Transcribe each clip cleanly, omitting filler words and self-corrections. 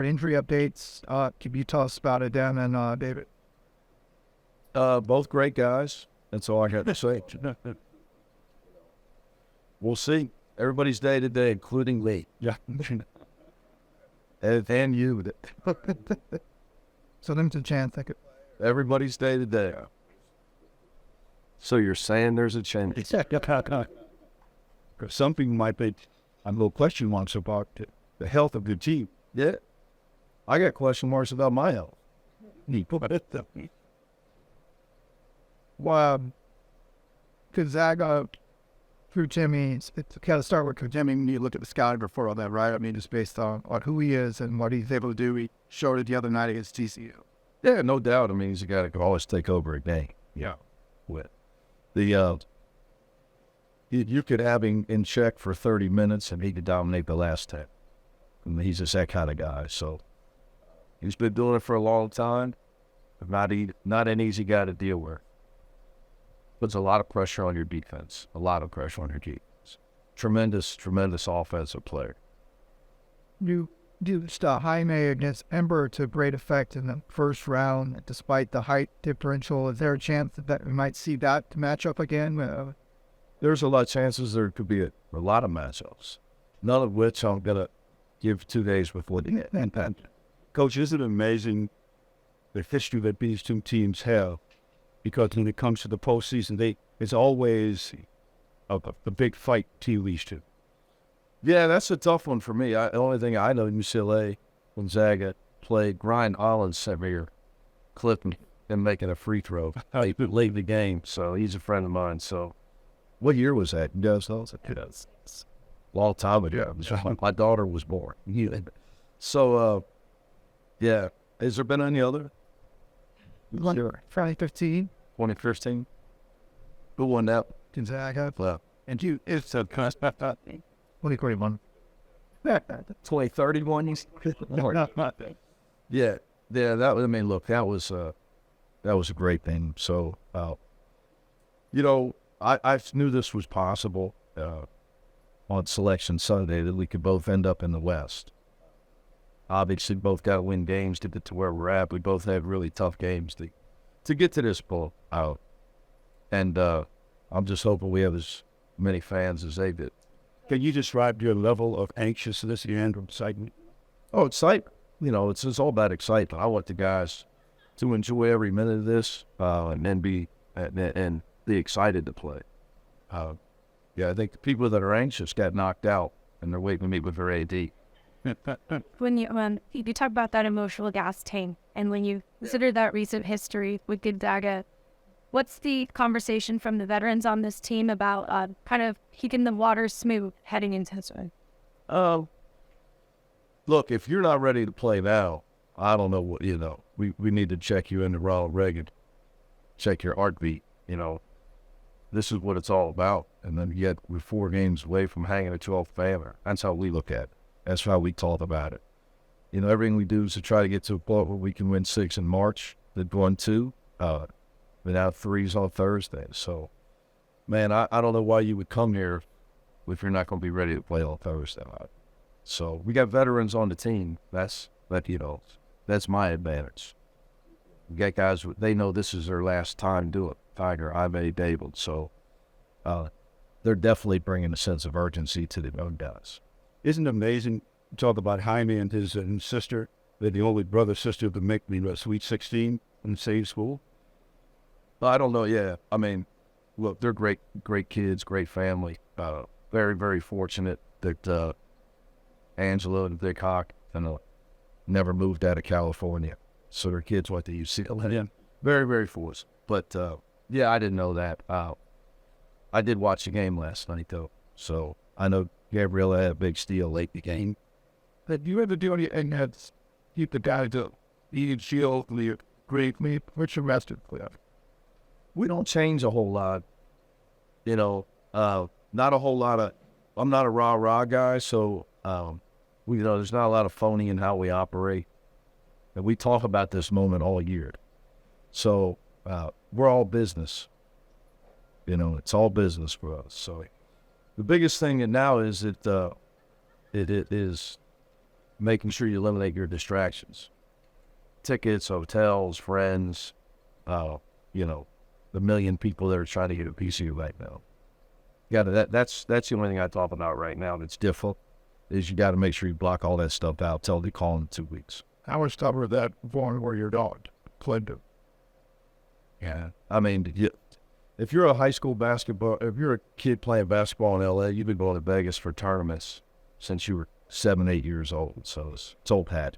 Injury updates. Can you tell us about it, Dan and David? Both great guys. That's all I got to say. We'll see. Everybody's day to day, including Lee. Yeah. and you. So there's a chance I could. Everybody's day to day. So you're saying there's a chance? Some people might be a little question marks about the health of the team. Yeah. I got question marks about my health. Well, Gonzaga through Jimmy, it's got to start with Jimmy when you look at the scouting report on that, right? I mean, just based on who he is and what he's able to do. He showed it the other night against TCU. Yeah, no doubt. I mean, he's a guy that can always take over a game. Yeah. With the you could have him in check for 30 minutes and he could dominate the last 10. I mean, he's just that kind of guy. So he's been doing it for a long time. Not an easy guy to deal with. Puts a lot of pressure on your defense. A lot of pressure on your defense. Tremendous offensive player. You used Jaime against Ember to great effect in the first round, despite the height differential. Is there a chance that we might see that match up again? There's a lot of chances there could be a lot of matchups, none of which I'm going to give 2 days before the end. Coach, isn't it amazing the history that these two teams have? Because when it comes to the postseason, it's always a big fight between these two. Yeah, that's a tough one for me. The only thing I know, UCLA, Gonzaga played. Ryan Hollins sent me here, clipping and making a free throw late in the game. So he's a friend of mine. So what year was that? You guys know? Long time ago. My daughter was born. So, yeah. Has there been any other? Friday 15. 2015. Who won that? Gonzaga. Well, And it's a 2021. 2031. Yeah. That was. I mean, look, that was a great thing. So, I knew this was possible on Selection Sunday that we could both end up in the West. Obviously, both got to win games to get to where we're at. We both have really tough games to get to this point out. And I'm just hoping we have as many fans as they did. Can you describe your level of anxiousness and excitement? Oh, excitement. It's all about excitement. I want the guys to enjoy every minute of this and then be excited to play. I think the people that are anxious got knocked out and they're waiting to meet with their AD. When you talk about that emotional gas tank, and when you consider that recent history with Gonzaga, what's the conversation from the veterans on this team about kind of keeping the water smooth heading into this one? Look, if you're not ready to play now, I don't know what, we need to check you into Ronald Reagan, check your heartbeat, This is what it's all about. And then yet we're 4 games away from hanging a 12th banner. That's how we look at it. That's how we talk about it. Everything we do is to try to get to a point where we can win 6 in March, then 1-2, without 3s on Thursday. So, man, I don't know why you would come here if you're not going to be ready to play on Thursday. So we got veterans on the team. That's my advantage. We got guys, they know this is their last time doing it. Tiger, Ibe, David. So they're definitely bringing a sense of urgency to the young guys. Isn't it amazing to talk about Jaime and his sister? They're the only brother-sister to make the Sweet 16 in the same school. I don't know, yeah. I mean, look, they're great kids, great family. Very, very fortunate that Angela and Vic Hawk never moved out of California. So their kids went to UCLA. Yeah. Very, very fortunate. But, I didn't know that. I did watch the game last night, though. So I know Gabriella had a big steal late in the game. Did you ever do anything that's keep the guys to eat and shield the great meat? What's your master player? We don't change a whole lot. Not a whole lot of, I'm not a rah-rah guy, so, there's not a lot of phony in how we operate. And we talk about this moment all year. So, we're all business. It's all business for us. So, the biggest thing now is that it is making sure you eliminate your distractions. Tickets, hotels, friends, you know, the million people that are trying to get a piece of you right now. That's the only thing I talk about right now that's difficult, is you got to make sure you block all that stuff out till they call in 2 weeks. How much tougher is that going where your dog played to? Yeah. I mean, if you're a high school basketball, if you're a kid playing basketball in LA, you've been going to Vegas for tournaments since you were 7, 8 years old. So it's old hat.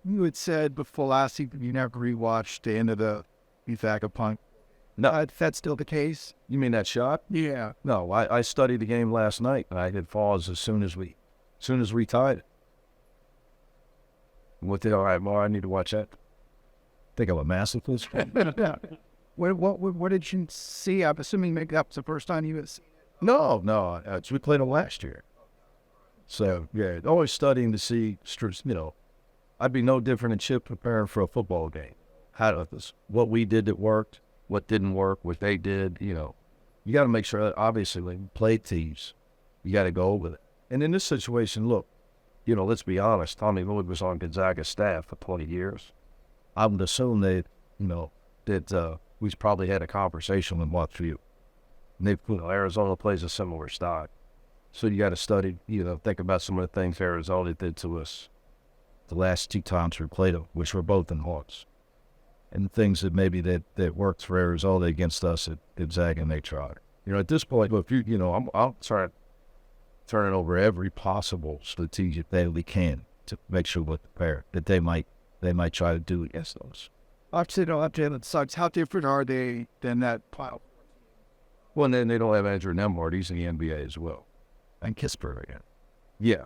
You had said before last season you never rewatched the end of the Gonzaga punt. No. Is that still the case? You mean that shot? Yeah. No, I studied the game last night, and I hit pause as soon as we tied it. What did all right, Mar? I need to watch that. Think I'm a masochist. What did you see? I'm assuming maybe that was the first time you had seen it. No, we played them last year. So yeah, always studying to see, you know, I'd be no different than Chip preparing for a football game. What we did that worked, what didn't work, what they did, you know. You got to make sure that, obviously, when you play teams, you got to go with it. And in this situation, look, you know, let's be honest, Tommy Lloyd was on Gonzaga's staff for 20 years. I would assume that, you know, that we probably had a conversation with what for you. And they, you know, Arizona plays a similar style. So you got to study, you know, think about some of the things Arizona did to us the last 2 times we played them, which were both in Hawks. And the things that maybe that worked for Arizona against us at Gonzaga, and they tried. You know, at this point, if you know, I'll try to turn over every possible strategic that we can to make sure we're prepared that they might try to do against us. Obviously, they don't have Jalen Suggs. How different are they than that pile? Well, and then they don't have Andrew Nemhard. He's in the NBA as well. And Kisper again. Yeah.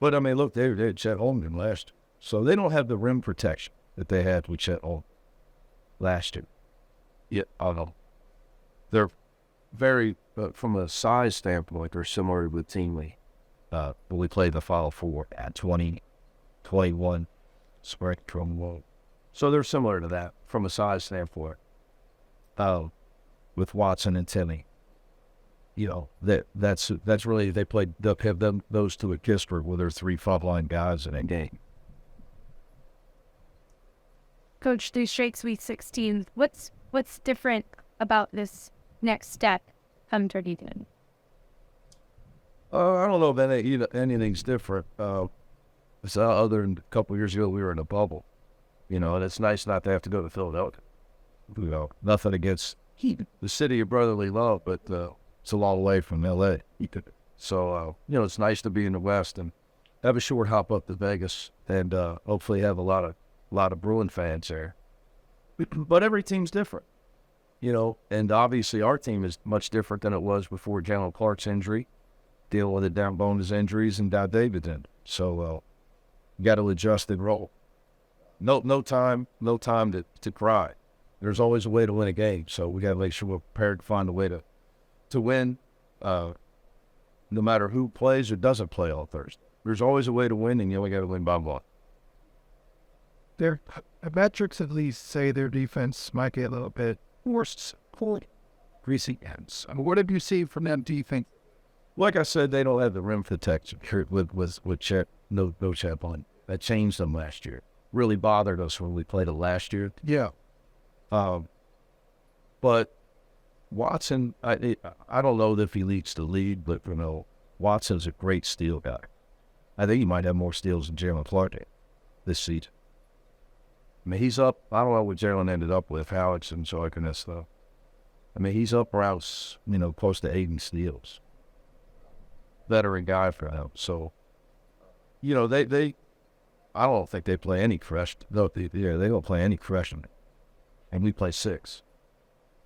But, I mean, look, they had Chet Holmgren last year. So they don't have the rim protection that they had with Chet Holmgren last year. Yeah, I don't know. They're very, from a size standpoint, they're similar with Team Lee. But we played the Final Four at 20, 21, spectrum. So they're similar to that from a size standpoint. With Watson and Timmy. You know, that's really, they played, they'll have them, those two at Kisper with their 3 front-line guys in a game. Coach, through straight Sweet 16, what's different about this next step come Turkeyton? I don't know if anything's different. Other than a couple of years ago, we were in a bubble. You know, and it's nice not to have to go to Philadelphia. You know, nothing against the city of brotherly love, but it's a long way from L.A. So, you know, it's nice to be in the West and have a short hop up to Vegas and hopefully have a lot of Bruin fans there. But every team's different, you know, and obviously our team is much different than it was before Jalen Clark's injury, dealing with the down bonus injuries and Dow David did. So you got to adjust and roll. No time to cry. There's always a way to win a game, so we got to make sure we're prepared to find a way to win, no matter who plays or doesn't play on Thursday. There's always a way to win, and you only got to win by one. Their metrics at least say their defense might get a little bit worse. Greasy ends. I mean, what have you seen from them defense? Like I said, they don't have the rim protection with Chet, no Chet on. That changed them last year. Really bothered us when we played it last year. Yeah. But Watson, I don't know if he leads the league, but, you know, Watson's a great steal guy. I think he might have more steals than Jalen Clark did this season. I mean, he's up. I don't know what Jalen ended up with, Howitz and so and stuff. I mean, he's up around, you know, close to 80 steals. Veteran guy for him. So, you know, they I don't think they play any freshman. No, they don't play any freshman. And we play 6.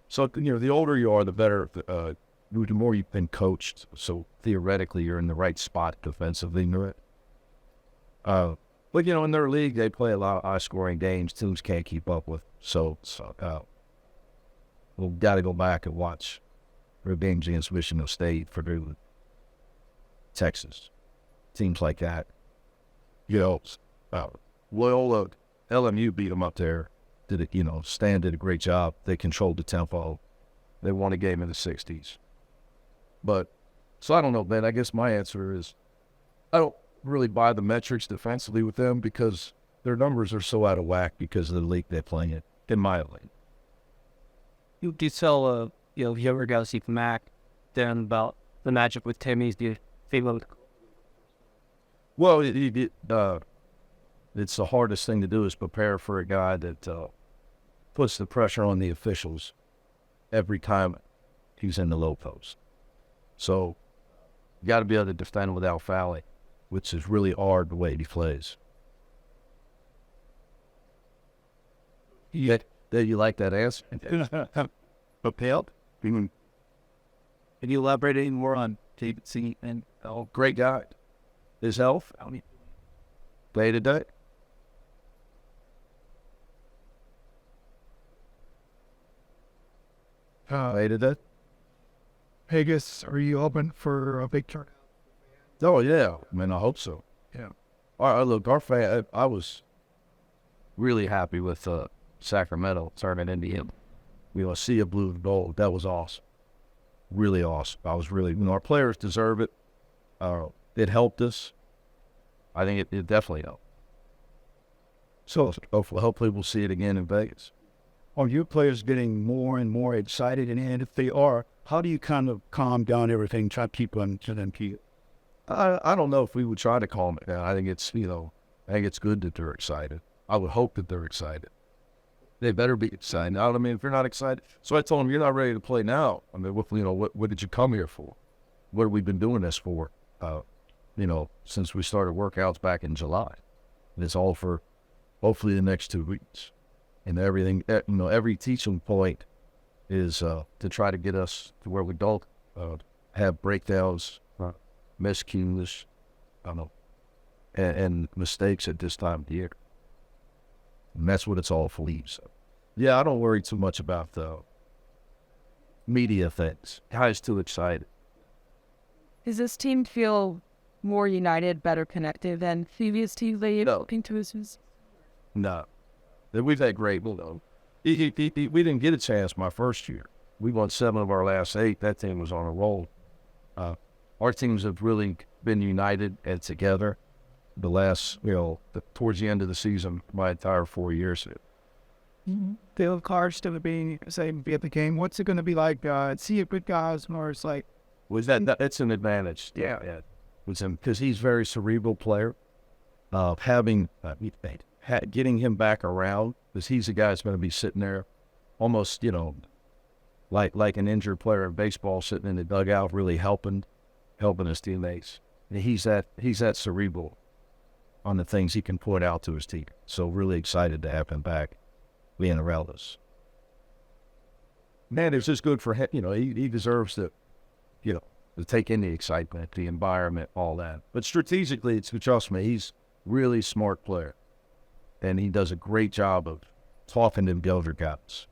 So, you know, the older you are, the better, the more you've been coached. So, theoretically, you're in the right spot defensively. But, you know, in their league, they play a lot of high-scoring games. Teams can't keep up with. So we've got to go back and watch their games against Michigan State, Purdue, Texas, teams like that. You know, Loyola, LMU beat them up there. Stan did a great job. They controlled the tempo. They won a game in the 60s. But, so I don't know, man. I guess my answer is, really buy the metrics defensively with them because their numbers are so out of whack because of the league they play in my opinion. You tell, if you ever got to see Mac, then about the matchup with Timmy's, do you feel like Well, it's the hardest thing to do is prepare for a guy that puts the pressure on the officials every time he's in the low post. So you got to be able to defend without fouling, which is really hard the way he plays. Did you like that answer? Propelled? can you elaborate any more on David C. and Great guy. His health, day to day. Day to day. Vegas, are you open for a big turnout? Oh, yeah. I mean, I hope so. Yeah. All right, look, I was really happy with Sacramento turning into him. A sea of blue and gold. That was awesome. Really awesome. I was really, our players deserve it. It helped us. I think it definitely helped. So hopefully we'll see it again in Vegas. Are your players getting more and more excited? And if they are, how do you kind of calm down everything, try to keep them to them key? I don't know if we would try to calm it down. I think it's good that they're excited. I would hope that they're excited. They better be excited. I mean, if you're not excited, so I told them, you're not ready to play now. I mean, what did you come here for? What have we been doing this for? Since we started workouts back in July. And it's all for hopefully the next 2 weeks. And everything, every teaching point is to try to get us to where we don't have breakdowns, miscues, and mistakes at this time of the year. And that's what it's all for. So, yeah, I don't worry too much about the media things. Guys too excited. Does this team feel more united, better connected than previous teams that you've looking to us? No. We've had great, we didn't get a chance my first year. We won 7 of our last 8. That team was on a roll. Our teams have really been united and together the last, towards the end of the season, my entire 4 years. Field cards to be at the game. What's it going to be like? See a good guys, or it's like It's an advantage. Yeah. Because he's a very cerebral player. Getting him back around, because he's a guy that's going to be sitting there almost, like an injured player in baseball sitting in the dugout, really helping his teammates. And he's that cerebral on the things he can point out to his team. So really excited to have him back being around us. Man, it's just good for him. He deserves to take in the excitement, the environment, all that. But strategically, trust me, he's really smart player. And he does a great job of talking to the older guys.